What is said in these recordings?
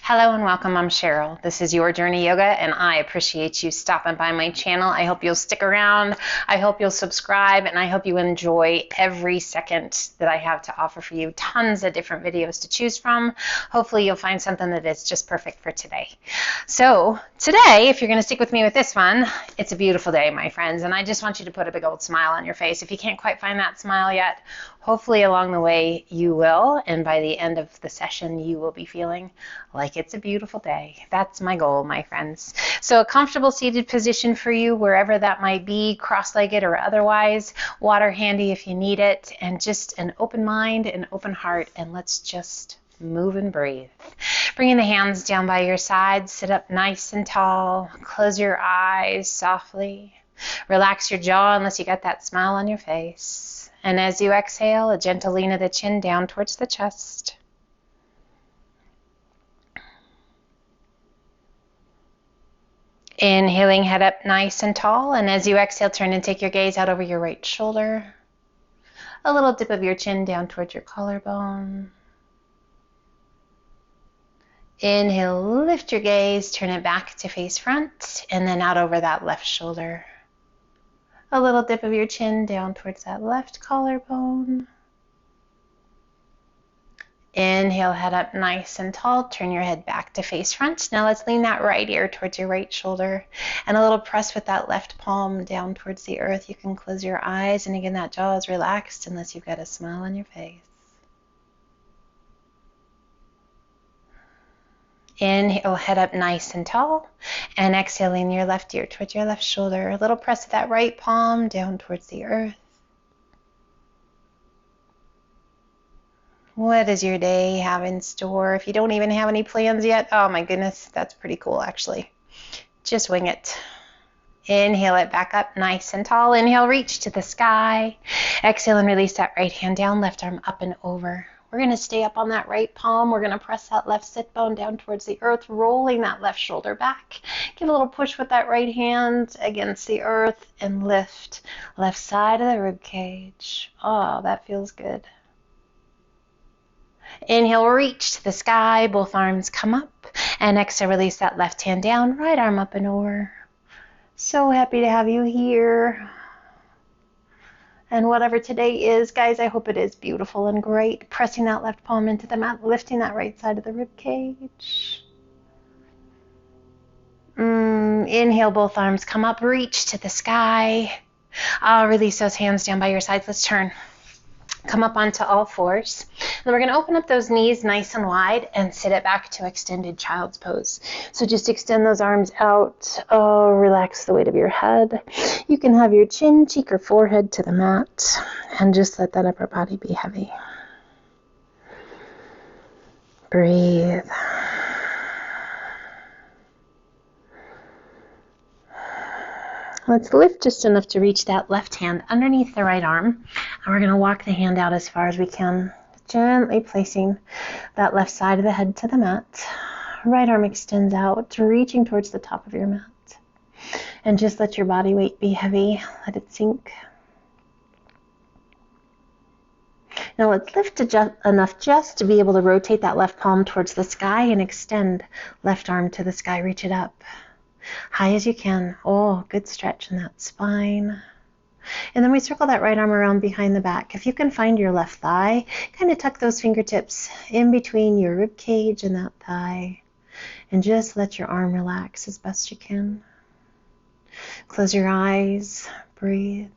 Hello and welcome. I'm Cheryl. This is Your Journey Yoga, and I appreciate you stopping by my channel. I hope you'll stick around. I hope you'll subscribe, and I hope you enjoy every second that I have to offer for you. Tons of different videos to choose from. Hopefully you'll find something that is just perfect for today. So today, if you're going to stick with me with this one, it's a beautiful day, my friends, and I just want you to put a big old smile on your face. If you can't quite find that smile yet, hopefully along the way you will, and by the end of the session you will be feeling like it's a beautiful day. That's my goal, my friends. So a comfortable seated position for you, wherever that might be, cross-legged or otherwise, water handy if you need it, and just an open mind, an open heart, and let's just move and breathe. Bringing the hands down by your side, sit up nice and tall, close your eyes softly, relax your jaw unless you got that smile on your face. And as you exhale, a gentle lean of the chin down towards the chest. Inhaling, head up nice and tall, and as you exhale, turn and take your gaze out over your right shoulder. A little dip of your chin down towards your collarbone. Inhale, lift your gaze, turn it back to face front, and then out over that left shoulder. A little dip of your chin down towards that left collarbone. Inhale, head up nice and tall. Turn your head back to face front. Now let's lean that right ear towards your right shoulder. And a little press with that left palm down towards the earth. You can close your eyes. And again, that jaw is relaxed unless you've got a smile on your face. Inhale, head up nice and tall. And exhaling your left ear towards your left shoulder. A little press with that right palm down towards the earth. What does your day have in store? If you don't even have any plans yet, oh my goodness, that's pretty cool actually. Just wing it. Inhale it back up nice and tall. Inhale, reach to the sky. Exhale and release that right hand down, left arm up and over. We're going to stay up on that right palm. We're going to press that left sit bone down towards the earth, rolling that left shoulder back. Give a little push with that right hand against the earth and lift left side of the rib cage. Oh, that feels good. Inhale, reach to the sky, both arms come up, and exhale, release that left hand down, right arm up and over. So happy to have you here. And whatever today is, guys, I hope it is beautiful and great. Pressing that left palm into the mat, lifting that right side of the rib cage. Inhale, both arms come up, reach to the sky. Release those hands down by your sides. Let's turn. Come up onto all fours. Then we're going to open up those knees nice and wide and sit it back to extended child's pose. So just extend those arms out. Relax the weight of your head. You can have your chin, cheek, or forehead to the mat and just let that upper body be heavy. Breathe. Let's lift just enough to reach that left hand underneath the right arm. And we're going to walk the hand out as far as we can, gently placing that left side of the head to the mat. Right arm extends out, reaching towards the top of your mat. And just let your body weight be heavy. Let it sink. Now let's lift enough just to be able to rotate that left palm towards the sky and extend left arm to the sky. Reach it up. High as you can. Oh, good stretch in that spine. And then we circle that right arm around behind the back. If you can find your left thigh, kind of tuck those fingertips in between your rib cage and that thigh. And just let your arm relax as best you can. Close your eyes. Breathe.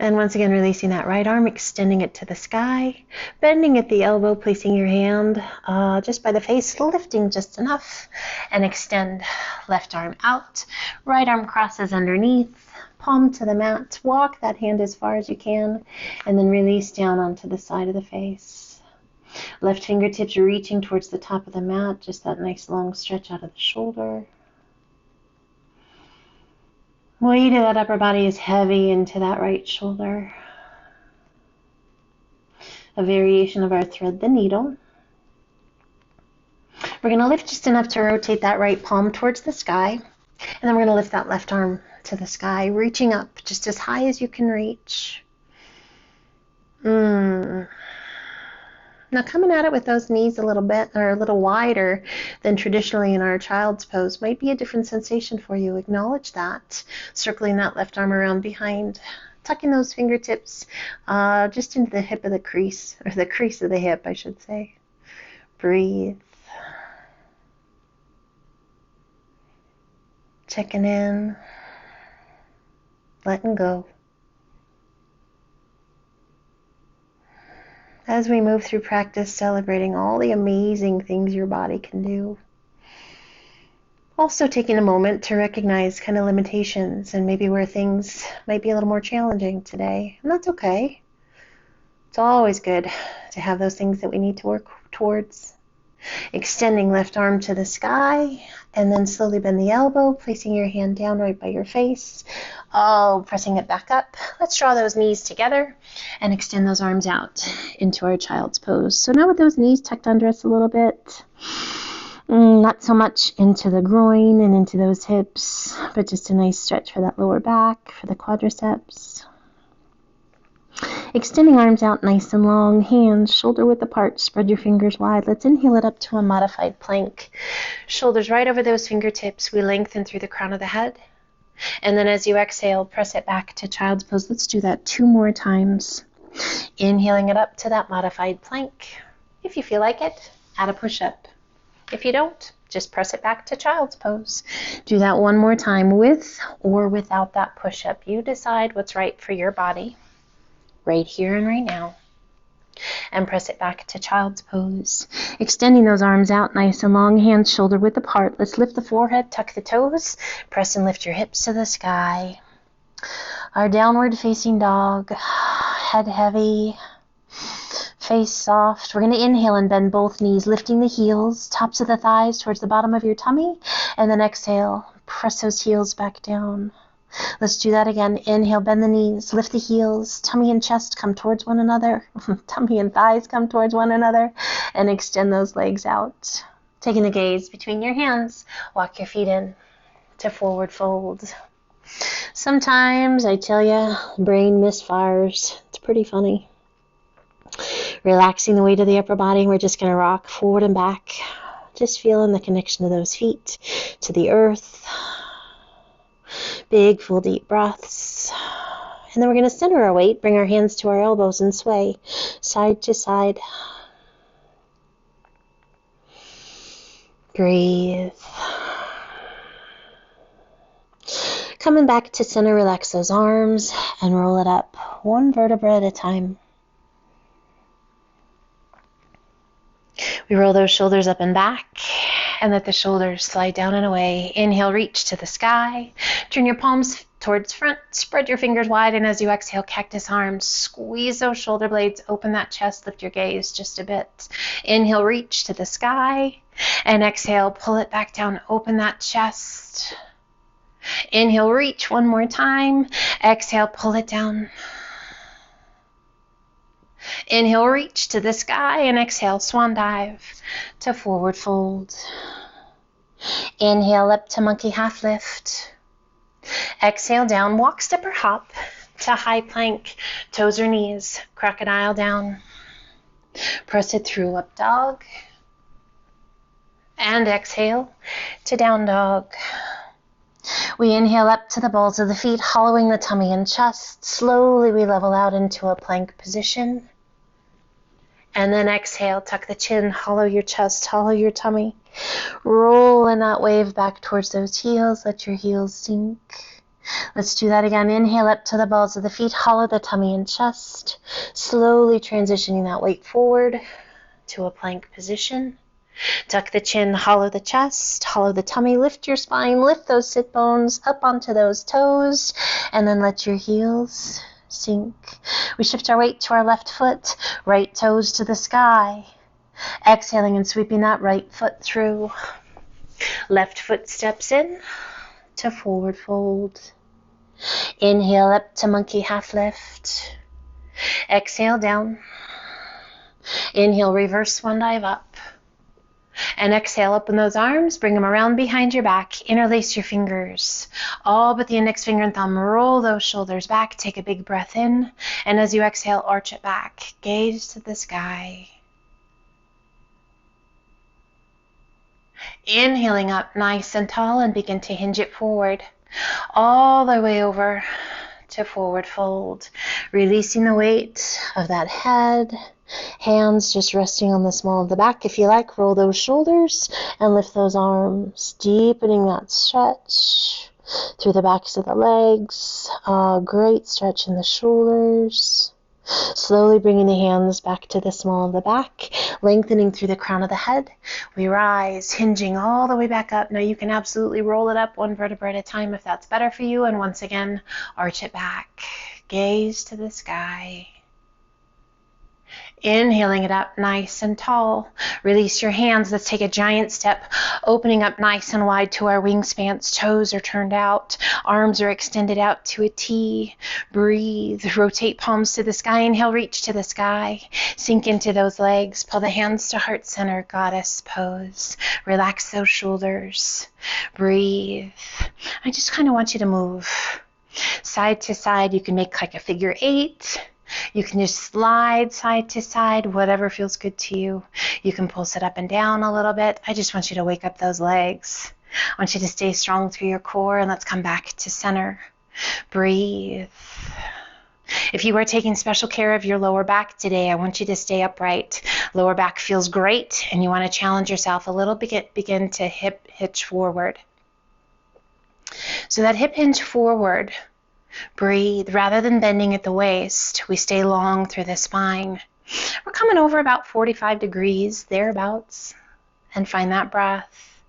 And once again, releasing that right arm, extending it to the sky, bending at the elbow, placing your hand just by the face, lifting just enough, and extend left arm out. Right arm crosses underneath, palm to the mat. Walk that hand as far as you can, and then release down onto the side of the face. Left fingertips reaching towards the top of the mat, just that nice long stretch out of the shoulder. Weight of that upper body is heavy into that right shoulder. A variation of our thread the needle. We're going to lift just enough to rotate that right palm towards the sky. And then we're going to lift that left arm to the sky, reaching up just as high as you can reach. Now coming at it with those knees a little bit or a little wider than traditionally in our child's pose might be a different sensation for you. Acknowledge that. Circling that left arm around behind. Tucking those fingertips just into the hip of the crease, or the crease of the hip, I should say. Breathe. Checking in. Letting go. As we move through practice, celebrating all the amazing things your body can do. Also taking a moment to recognize kind of limitations and maybe where things might be a little more challenging today. And that's okay. It's always good to have those things that we need to work towards. Extending left arm to the sky, and then slowly bend the elbow, placing your hand down right by your face. Pressing it back up. Let's draw those knees together and extend those arms out into our child's pose. So now with those knees tucked under us a little bit, not so much into the groin and into those hips, but just a nice stretch for that lower back, for the quadriceps. Extending arms out nice and long, hands shoulder width apart, spread your fingers wide. Let's inhale it up to a modified plank. Shoulders right over those fingertips. We lengthen through the crown of the head. And then as you exhale, press it back to child's pose. Let's do that 2 more times. Inhaling it up to that modified plank. If you feel like it, add a push-up. If you don't, just press it back to child's pose. Do that 1 more time with or without that push-up. You decide what's right for your body. Right here and right now. And press it back to child's pose. Extending those arms out nice and long, hands shoulder width apart. Let's lift the forehead, tuck the toes, press and lift your hips to the sky. Our downward facing dog, head heavy, face soft. We're going to inhale and bend both knees, lifting the heels, tops of the thighs towards the bottom of your tummy, and then exhale, press those heels back down. Let's do that again. Inhale, bend the knees, lift the heels, tummy and chest come towards one another, tummy and thighs come towards one another, and extend those legs out. Taking the gaze between your hands, walk your feet in to forward fold. Sometimes, I tell you, brain misfires. It's pretty funny. Relaxing the weight of the upper body, we're just going to rock forward and back, just feeling the connection of those feet to the earth. Big, full, deep breaths. And then we're going to center our weight, bring our hands to our elbows and sway side to side. Breathe. Coming back to center, relax those arms and roll it up 1 vertebra at a time. We roll those shoulders up and back and let the shoulders slide down and away. Inhale, reach to the sky. Turn your palms towards front. Spread your fingers wide, and as you exhale, cactus arms. Squeeze those shoulder blades. Open that chest. Lift your gaze just a bit. Inhale, reach to the sky. And exhale, pull it back down. Open that chest. Inhale, reach 1 more time. Exhale, pull it down. Inhale, reach to the sky, and exhale, swan dive to forward fold. Inhale up to monkey half lift. Exhale down, walk, step, or hop to high plank, toes or knees, crocodile down. Press it through, up dog. And exhale to down dog. We inhale up to the balls of the feet, hollowing the tummy and chest. Slowly we level out into a plank position. And then exhale, tuck the chin, hollow your chest, hollow your tummy. Roll in that wave back towards those heels. Let your heels sink. Let's do that again. Inhale up to the balls of the feet, hollow the tummy and chest. Slowly transitioning that weight forward to a plank position. Tuck the chin, hollow the chest, hollow the tummy, lift your spine, lift those sit bones up onto those toes, and then let your heels sink. We shift our weight to our left foot, right toes to the sky. Exhaling and sweeping that right foot through. Left foot steps in to forward fold. Inhale up to monkey half lift. Exhale down. Inhale, reverse swan dive up. And exhale, open those arms, bring them around behind your back, interlace your fingers, all but the index finger and thumb. Roll those shoulders back, take a big breath in, and as you exhale, arch it back, gaze to the sky. Inhaling up nice and tall and begin to hinge it forward, all the way over to forward fold. Releasing the weight of that head. Hands just resting on the small of the back. If you like, roll those shoulders and lift those arms, deepening that stretch through the backs of the legs. Great stretch in the shoulders. Slowly bringing the hands back to the small of the back, lengthening through the crown of the head. We rise, hinging all the way back up. Now you can absolutely roll it up one vertebra at a time if that's better for you. And once again, arch it back. Gaze to the sky. Inhaling it up nice and tall. Release your hands. Let's take a giant step, opening up nice and wide to our wingspans. Toes are turned out. Arms are extended out to a T. Breathe. Rotate palms to the sky. Inhale, reach to the sky. Sink into those legs. Pull the hands to heart center, goddess pose. Relax those shoulders. Breathe. I just kind of want you to move side to side. You can make like a figure 8. You can just slide side to side, whatever feels good to you. You can pulse it up and down a little bit. I just want you to wake up those legs. I want you to stay strong through your core, and let's come back to center. Breathe. If you are taking special care of your lower back today, I want you to stay upright. Lower back feels great, and you want to challenge yourself a little bit. Begin to hip hitch forward. So that hip hinge forward. Breathe. Rather than bending at the waist, we stay long through the spine. We're coming over about 45 degrees, thereabouts, and find that breath.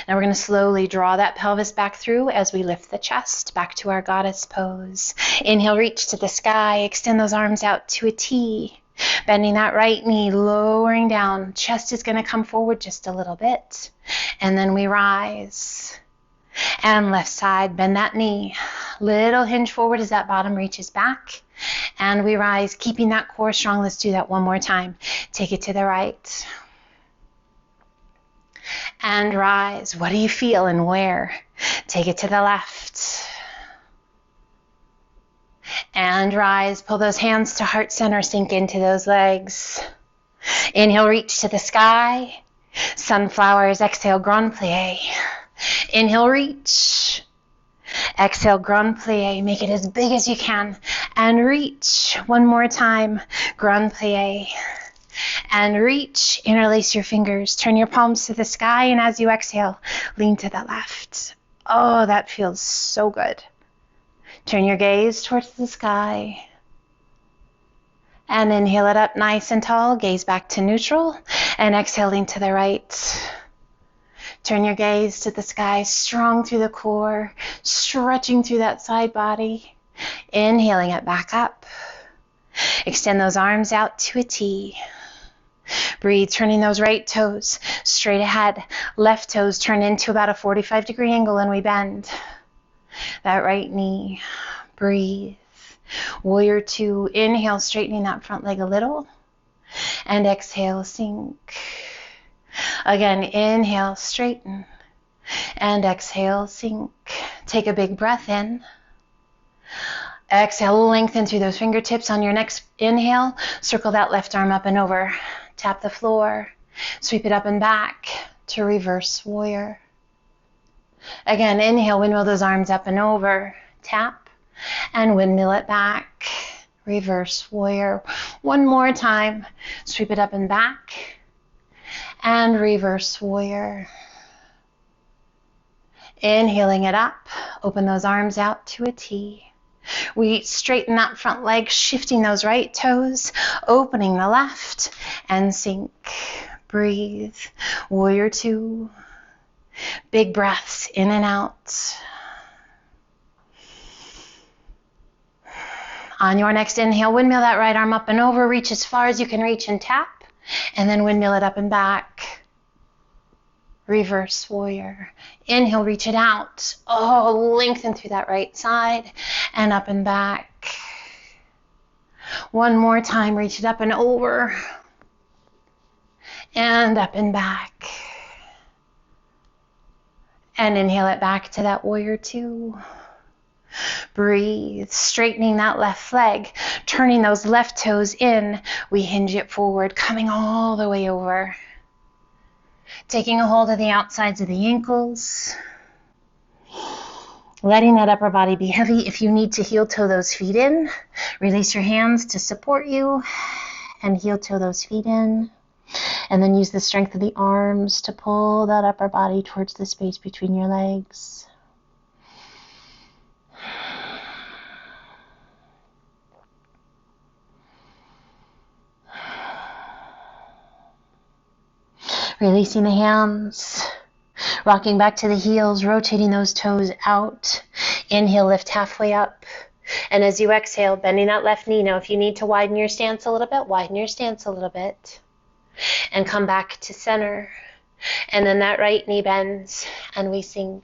Now we're going to slowly draw that pelvis back through as we lift the chest back to our goddess pose. Inhale, reach to the sky. Extend those arms out to a T. Bending that right knee, lowering down. Chest is going to come forward just a little bit. And then we rise. And left side, bend that knee. Little hinge forward as that bottom reaches back. And we rise, keeping that core strong. Let's do that one more time. Take it to the right. And rise. What do you feel and where? Take it to the left. And rise. Pull those hands to heart center. Sink into those legs. Inhale, reach to the sky. Sunflowers. Exhale, grand plie. Inhale, reach. Exhale, grand plie. Make it as big as you can. And reach. One more time. Grand plie. And reach. Interlace your fingers. Turn your palms to the sky. And as you exhale, lean to the left. Oh, that feels so good. Turn your gaze towards the sky. And inhale it up nice and tall. Gaze back to neutral. And exhale, lean to the right. Turn your gaze to the sky, strong through the core, stretching through that side body. Inhaling it back up. Extend those arms out to a T. Breathe, turning those right toes straight ahead. Left toes turn into about a 45-degree angle, and we bend that right knee. Breathe. Warrior 2. Inhale, straightening that front leg a little. And exhale, sink. Again, inhale, straighten, and exhale, sink. Take a big breath in. Exhale, lengthen through those fingertips. On your next inhale, circle that left arm up and over. Tap the floor. Sweep it up and back to reverse warrior. Again, inhale, windmill those arms up and over. Tap, and windmill it back. Reverse warrior. One more time. Sweep it up and back. And reverse warrior. Inhaling it up, open those arms out to a T. We straighten that front leg, shifting those right toes, opening the left, and sink. Breathe. Warrior 2. Big breaths in and out. On your next inhale, windmill that right arm up and over, reach as far as you can reach and tap. And then windmill it up and back. Reverse warrior. Inhale, reach it out. Oh, lengthen through that right side and up and back. One more time, reach it up and over. And up and back. And inhale it back to that warrior 2. Breathe, straightening that left leg, turning those left toes in. We hinge it forward, coming all the way over. Taking a hold of the outsides of the ankles. Letting that upper body be heavy. If you need to heel toe those feet in, release your hands to support you and heel toe those feet in. And then use the strength of the arms to pull that upper body towards the space between your legs. Releasing the hands. Rocking back to the heels, rotating those toes out. Inhale, lift halfway up. And as you exhale, bending that left knee. Now, if you need to widen your stance a little bit, widen your stance a little bit. And come back to center. And then that right knee bends, and we sink.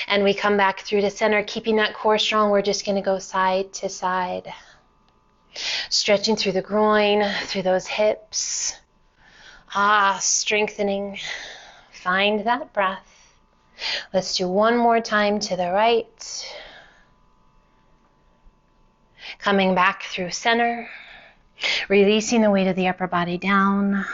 And we come back through to center, keeping that core strong. We're just going to go side to side. Stretching through the groin, through those hips. Strengthening. Find that breath. Let's do one more time to the right. Coming back through center. Releasing the weight of the upper body down.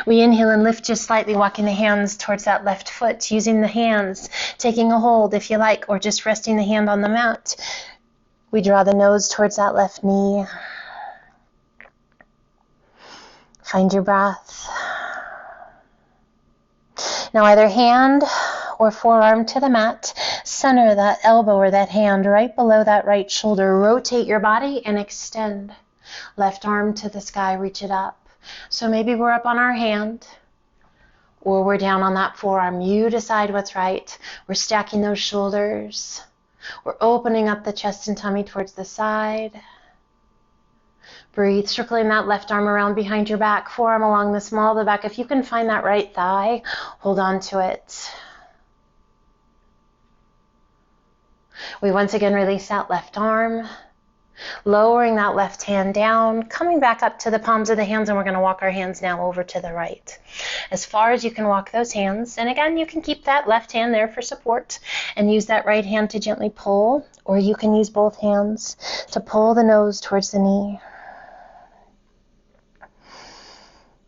We inhale and lift just slightly, walking the hands towards that left foot, using the hands, taking a hold if you like, or just resting the hand on the mat. We draw the nose towards that left knee. Find your breath. Now either hand or forearm to the mat, center that elbow or that hand right below that right shoulder. Rotate your body and extend. Left arm to the sky, reach it up. So maybe we're up on our hand or we're down on that forearm. You decide what's right. We're stacking those shoulders. We're opening up the chest and tummy towards the side. Breathe, circling that left arm around behind your back, forearm along the small of the back. If you can find that right thigh, hold on to it. We once again release that left arm, lowering that left hand down, coming back up to the palms of the hands, and we're going to walk our hands now over to the right. As far as you can walk those hands, and again, you can keep that left hand there for support and use that right hand to gently pull, or you can use both hands to pull the nose towards the knee.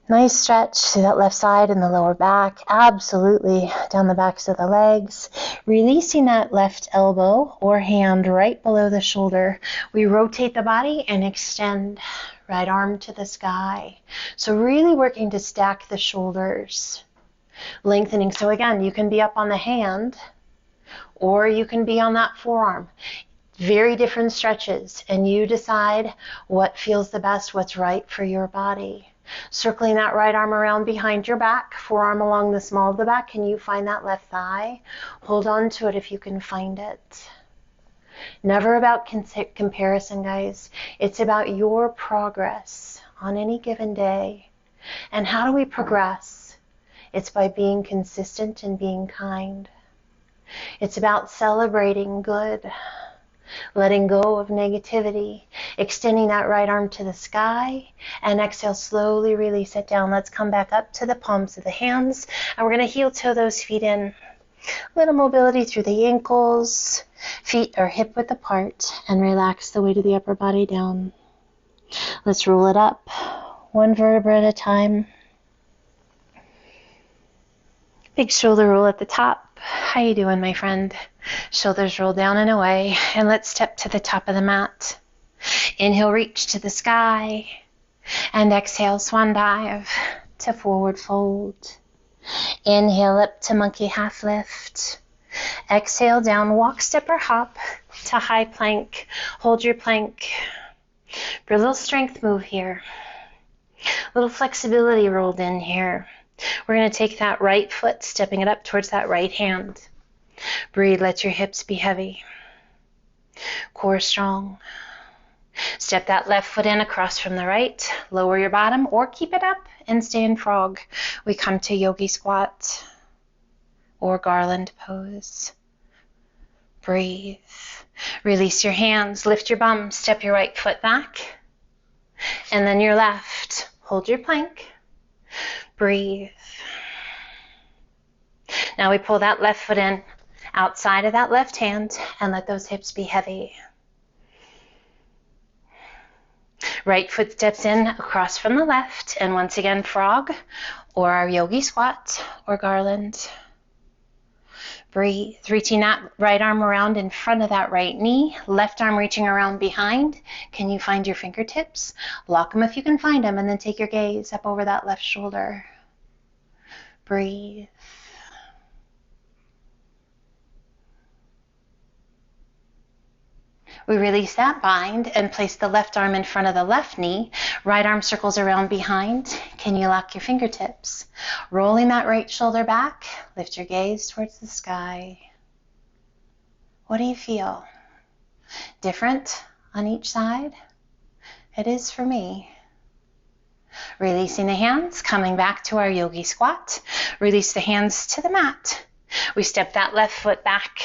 Nice stretch through that left side and the lower back, absolutely down the backs of the legs. Releasing that left elbow or hand right below the shoulder. We rotate the body and extend, right arm to the sky. So really working to stack the shoulders, lengthening. So again, you can be up on the hand or you can be on that forearm. Very different stretches, and you decide what feels the best, what's right for your body. Circling that right arm around behind your back, forearm along the small of the back. Can you find that left thigh? Hold on to it if you can find it. Never about comparison, guys. It's about your progress on any given day. And how do we progress? It's by being consistent and being kind. It's about celebrating good. Letting go of negativity, extending that right arm to the sky, and exhale, slowly release it down. Let's come back up to the palms of the hands, and we're going to heel toe those feet in. Little mobility through the ankles, feet are hip width apart, and relax the weight of the upper body down. Let's roll it up, one vertebra at a time. Big shoulder roll at the top. How you doing, my friend? Shoulders roll down and away, and let's step to the top of the mat. Inhale, reach to the sky, and exhale, swan dive to forward fold. Inhale up to monkey half lift. Exhale down, walk, step, or hop to high plank. Hold your plank. For a little strength move here. A little flexibility rolled in here. We're going to take that right foot, stepping it up towards that right hand. Breathe, let your hips be heavy. Core strong. Step that left foot in across from the right. Lower your bottom or keep it up and stay in frog. We come to Yogi squat or Garland pose. Breathe. Release your hands, lift your bum, step your right foot back, and then your left. Hold your plank. Breathe. Now we pull that left foot in outside of that left hand and let those hips be heavy. Right foot steps in across from the left, and once again, frog, or our yogi squat, or Garland. Breathe, reaching that right arm around in front of that right knee, left arm reaching around behind. Can you find your fingertips? Lock them if you can find them, and then take your gaze up over that left shoulder. Breathe. We release that bind and place the left arm in front of the left knee. Right arm circles around behind. Can you lock your fingertips? Rolling that right shoulder back. Lift your gaze towards the sky. What do you feel? Different on each side? It is for me. Releasing the hands, coming back to our yogi squat. Release the hands to the mat. We step that left foot back.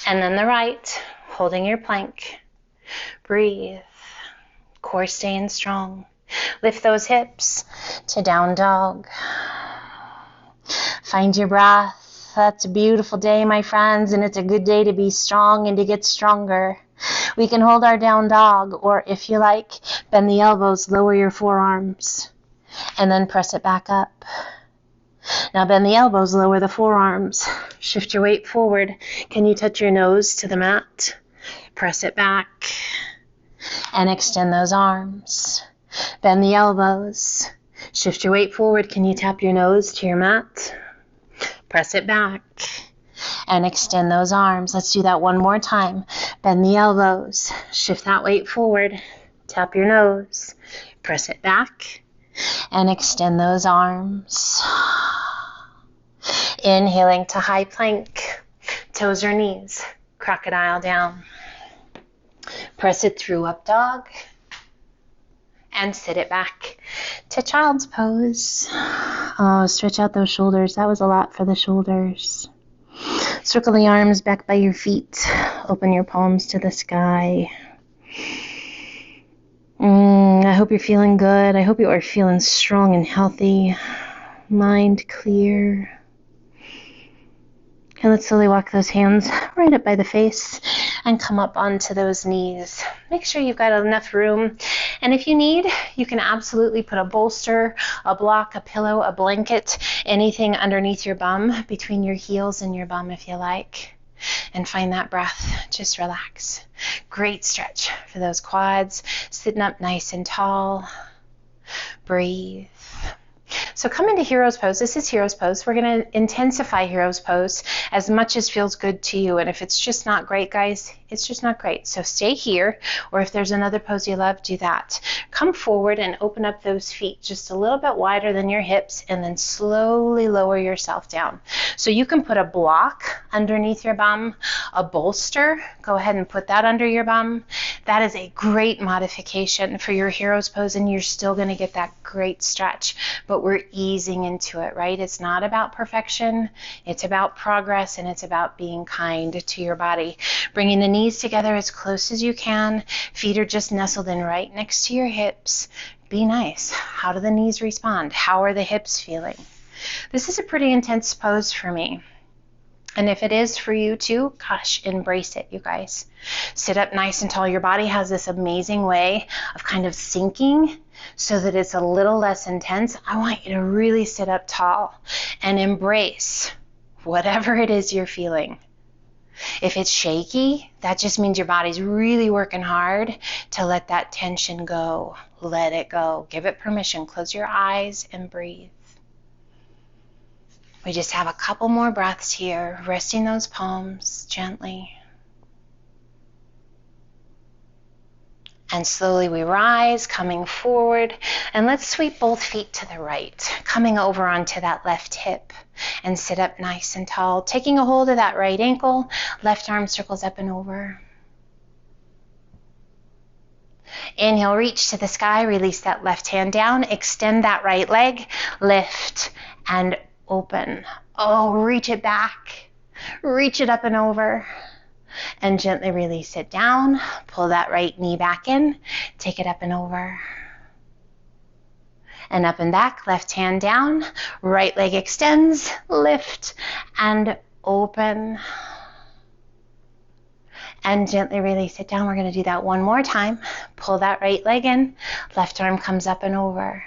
And then the right, holding your plank. Breathe. Core staying strong. Lift those hips to down dog. Find your breath. That's a beautiful day, my friends, and it's a good day to be strong and to get stronger. We can hold our down dog, or if you like, bend the elbows, lower your forearms, and then press it back up. Now bend the elbows, lower the forearms. Shift your weight forward. Can you touch your nose to the mat? Press it back and extend those arms. Bend the elbows. Shift your weight forward. Can you tap your nose to your mat? Press it back and extend those arms. Let's do that one more time. Bend the elbows. Shift that weight forward. Tap your nose. Press it back and extend those arms. Inhaling to high plank, toes or knees, crocodile down. Press it through up dog and sit it back to child's pose. Oh, stretch out those shoulders. That was a lot for the shoulders. Circle the arms back by your feet. Open your palms to the sky. I hope you're feeling good. I hope you are feeling strong and healthy. Mind clear. And let's slowly walk those hands right up by the face and come up onto those knees. Make sure you've got enough room. And if you need, you can absolutely put a bolster, a block, a pillow, a blanket, anything underneath your bum, between your heels and your bum if you like. And find that breath. Just relax. Great stretch for those quads. Sitting up nice and tall. Breathe. So come into Hero's Pose. This is Hero's Pose. We're going to intensify Hero's Pose as much as feels good to you. And if it's just not great, guys, it's just not great. So stay here, or if there's another pose you love, do that. Come forward and open up those feet just a little bit wider than your hips, and then slowly lower yourself down. So you can put a block underneath your bum, a bolster. Go ahead and put that under your bum. That is a great modification for your Hero's Pose, and you're still going to get that great stretch. But we're easing into it, right? It's not about perfection. It's about progress, and it's about being kind to your body. Bringing the knees together as close as you can. Feet are just nestled in right next to your hips. Be nice. How do the knees respond? How are the hips feeling? This is a pretty intense pose for me. And if it is for you too, gosh, embrace it, you guys. Sit up nice and tall. Your body has this amazing way of kind of sinking so that it's a little less intense. I want you to really sit up tall and embrace whatever it is you're feeling. If it's shaky, that just means your body's really working hard to let that tension go. Let it go. Give it permission. Close your eyes and breathe. We just have a couple more breaths here, resting those palms gently. And slowly we rise, coming forward, and let's sweep both feet to the right, coming over onto that left hip, and sit up nice and tall, taking a hold of that right ankle, left arm circles up and over. Inhale, reach to the sky, release that left hand down, extend that right leg, lift and open. Oh, reach it back, reach it up and over. And gently release it down. Pull that right knee back in. Take it up and over. And up and back. Left hand down. Right leg extends. Lift and open. and gently release it down. We're going to do that one more time. Pull that right leg in. Left arm comes up and over.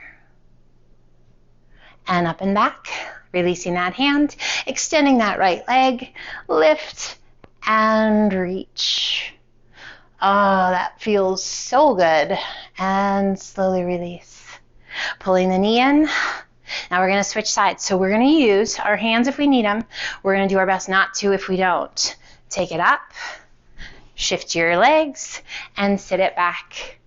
And up and back. Releasing that hand. Extending that right leg. Lift and reach. Oh, that feels so good. And slowly release. Pulling the knee in. Now we're going to switch sides. So we're going to use our hands if we need them. We're going to do our best not to if we don't. Take it up. Shift your legs and sit it back.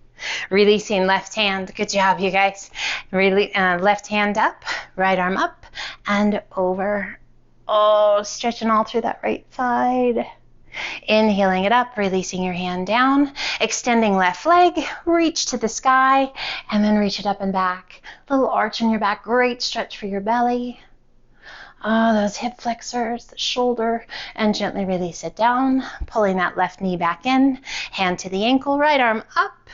Releasing left hand. Good job, you guys. Left hand up, right arm up and over. Oh, stretching all through that right side. Inhaling it up, releasing your hand down, extending left leg, reach to the sky, and then reach it up and back. Little arch in your back, great stretch for your belly. Oh, those hip flexors, the shoulder, and gently release it down, pulling that left knee back in, hand to the ankle, right arm up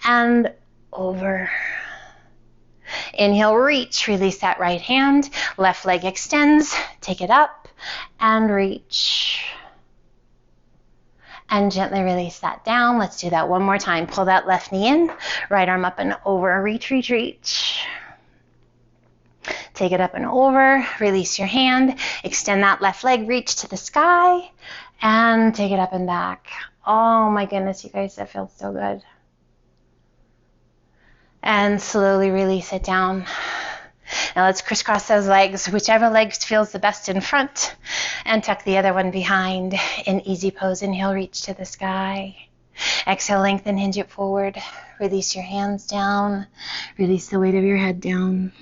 and over. Inhale, reach, release that right hand, left leg extends, take it up and reach. And gently release that down. Let's do that one more time. Pull that left knee in, right arm up and over, reach, reach, reach. Take it up and over, release your hand, extend that left leg, reach to the sky, and take it up and back. Oh my goodness, you guys, that feels so good. And slowly release it down. Now let's crisscross those legs, whichever leg feels the best in front, and tuck the other one behind. In easy pose, inhale, reach to the sky. Exhale, lengthen, hinge it forward. Release your hands down. Release the weight of your head down.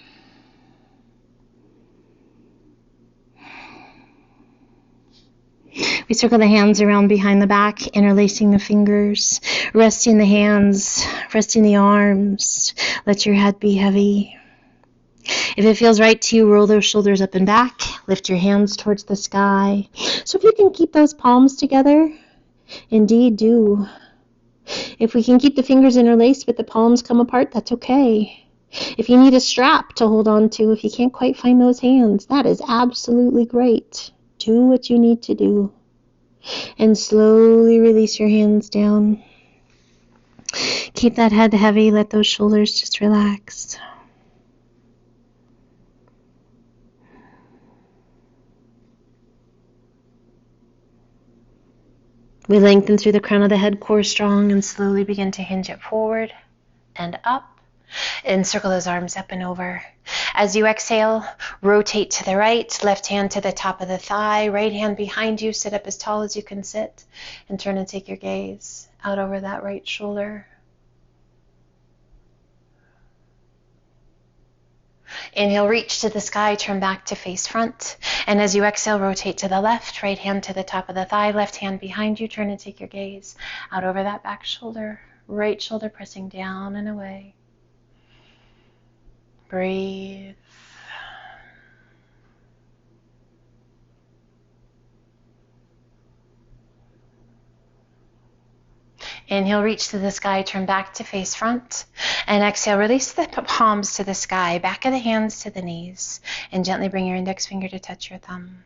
We circle the hands around behind the back, interlacing the fingers, resting the hands, resting the arms. Let your head be heavy. If it feels right to you, roll those shoulders up and back. Lift your hands towards the sky. So if you can keep those palms together, indeed do. If we can keep the fingers interlaced but the palms come apart, that's okay. If you need a strap to hold on to, if you can't quite find those hands, that is absolutely great. Do what you need to do. And slowly release your hands down. Keep that head heavy. Let those shoulders just relax. We lengthen through the crown of the head, core strong, and slowly begin to hinge it forward and up. And circle those arms up and over. As you exhale, rotate to the right, left hand to the top of the thigh, right hand behind you, sit up as tall as you can sit, and turn and take your gaze out over that right shoulder. Inhale, reach to the sky, turn back to face front. And as you exhale, rotate to the left, right hand to the top of the thigh, left hand behind you, turn and take your gaze out over that back shoulder, right shoulder pressing down and away. Breathe. Inhale, reach to the sky, turn back to face front. And exhale, release the palms to the sky, back of the hands to the knees. And gently bring your index finger to touch your thumb.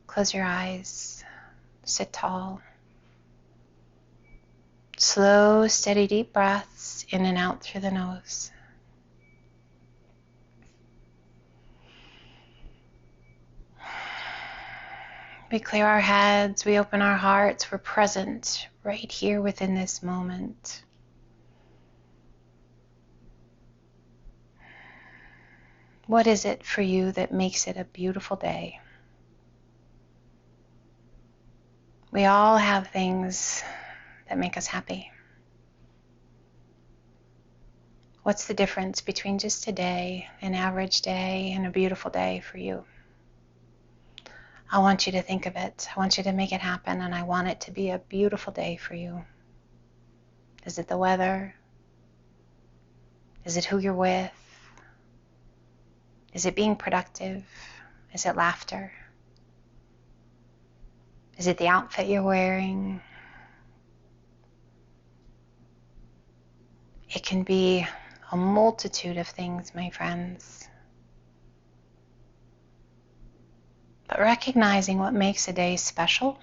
Close your eyes. Sit tall. Slow, steady, deep breaths in and out through the nose. We clear our heads, we open our hearts, we're present right here within this moment. What is it for you that makes it a beautiful day? We all have things that make us happy. What's the difference between just a day, an average day, and a beautiful day for you? I want you to think of it. I want you to make it happen, and I want it to be a beautiful day for you. Is it the weather? Is it who you're with? Is it being productive? Is it laughter? Is it the outfit you're wearing? It can be a multitude of things, my friends. But recognizing what makes a day special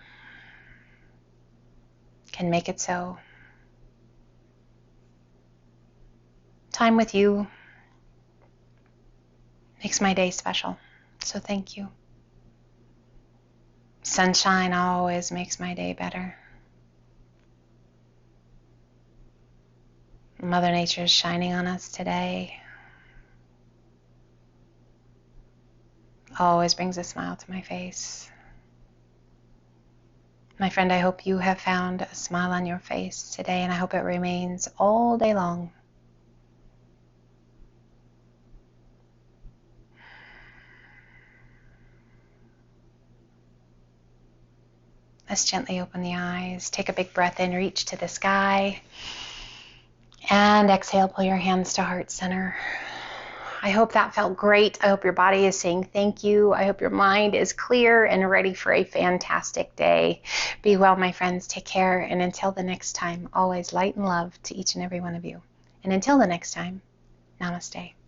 can make it so. Time with you makes my day special, so thank you. Sunshine always makes my day better. Mother Nature is shining on us today. Always brings a smile to my face. My friend, I hope you have found a smile on your face today, and I hope it remains all day long. Let's gently open the eyes. Take a big breath in, reach to the sky. And exhale, pull your hands to heart center. I hope that felt great. I hope your body is saying thank you. I hope your mind is clear and ready for a fantastic day. Be well, my friends. Take care. And until the next time, always light and love to each and every one of you. And until the next time, namaste.